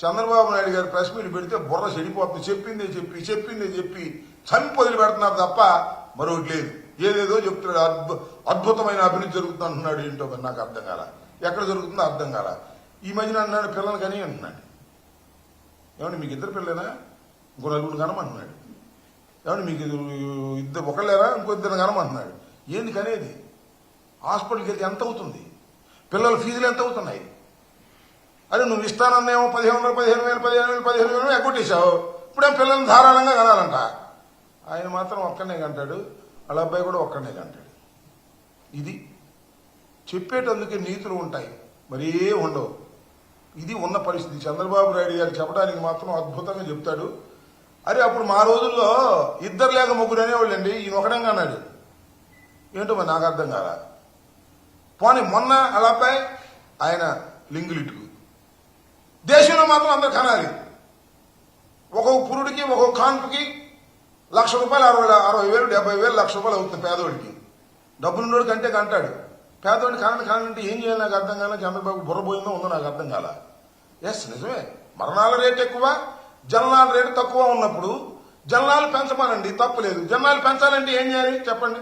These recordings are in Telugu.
చంద్రబాబు నాయుడు గారు ప్రెస్ మీట్ పెడితే బుర్ర చెడిపోతుంది. చెప్పిందే చెప్పి చంపి వదిలి పెడుతున్నారు తప్ప మరొకటి లేదు. ఏదేదో చెప్తున్నాడు. అద్భుతమైన అభివృద్ధి జరుగుతుంది అంటున్నాడు. ఏంటో మరి నాకు అర్థం కాల. ఎక్కడ జరుగుతుందో అర్థం కాల. ఈ మధ్యన అన్నాడు పిల్లలు కానీ అంటున్నాడు. ఏమండి మీకు ఇద్దరు పిల్లలేనా? ఇంకో నలుగురు కనమంటున్నాడు. ఏమండి మీకు ఇద్దరు ఒకళ్ళేరా? ఇంకో ఇద్దరు కనమంటున్నాడు. ఏంది కనేది? హాస్పిటల్కి వెళ్తే ఎంత అవుతుంది? పిల్లల ఫీజులు ఎంత అవుతున్నాయి? అరే నువ్వు ఇస్తానన్నేమో 15,000 ఎగ్గొట్టేశావు. ఇప్పుడేం పిల్లల్ని ధారాళంగా కనాలంట. ఆయన మాత్రం ఒక్కనే కంటాడు, వాళ్ళ అబ్బాయి కూడా ఒక్కనే కంటాడు. ఇది చెప్పేటందుకే నీతులు ఉంటాయి, మరీ ఉండవు. ఇది ఉన్న పరిస్థితి. చంద్రబాబు నాయుడు గారు చెప్పడానికి మాత్రం అద్భుతంగా చెప్తాడు. అరే అప్పుడు మా రోజుల్లో ఇద్దరు లేక ముగ్గురు అనేవాళ్ళండి, ఈయన ఒకడంగా అన్నాడు. ఏంటో మరి నాకు అర్థం కాల. పోనీ మొన్న వాళ్ళ అబ్బాయి ఆయన లింగులిటుకు. దేశంలో మాత్రం అందరు కనాలి. ఒక్కొక్క పురుడికి ఒక్కొక్క కాన్పుకి ₹1,00,000 60,000 70,000 ₹1,00,000 అవుతుంది పేదోడికి. డబ్బులున్నోడు కంటే కంటాడు. పేదోడిని కానంటే ఏం చేయాలి నాకు అర్థం కాల. చంద్రబాబు బుర్రపోయిందో ఉందో నాకు అర్థం కాల. ఎస్ నిజమే, మరణాల రేటు ఎక్కువ, జననాల రేటు తక్కువ ఉన్నప్పుడు జననాలు పెంచమనండి, తప్పులేదు. జననాలు పెంచాలంటే ఏం చేయాలి చెప్పండి.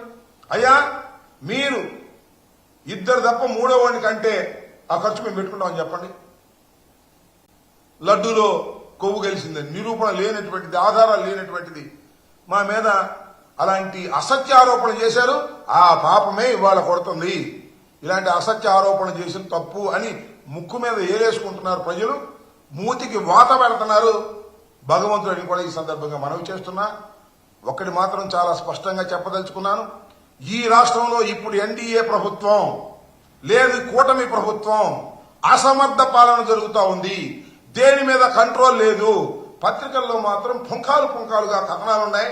అయ్యా మీరు ఇద్దరు తప్ప మూడో వాడిని కంటే ఆ ఖర్చు మేము పెట్టుకుంటామని చెప్పండి. లడ్డూలో కొవ్వు కలిసిందని నిరూపణ లేనటువంటిది, ఆధారాలు లేనటువంటిది మా మీద అలాంటి అసత్య ఆరోపణ చేశారు. ఆ పాపమే ఇవాళ కొడుతుంది. ఇలాంటి అసత్య ఆరోపణ చేసిన తప్పు అని ముక్కు మీద ఏలేసుకుంటున్నారు ప్రజలు, మూతికి వాత పెడుతున్నారు. భగవంతుడిని కూడా ఈ సందర్భంగా మనవి చేస్తున్నా. ఒక్కటి మాత్రం చాలా స్పష్టంగా చెప్పదలుచుకున్నాను. ఈ రాష్ట్రంలో ఇప్పుడు ఎన్డీఏ ప్రభుత్వం లేదు, కూటమి ప్రభుత్వం అసమర్థ పాలన జరుగుతూ ఉంది. దేని మీద కంట్రోల్ లేదు. పత్రికల్లో మాత్రం పుంఖాలుగా కథనాలున్నాయి.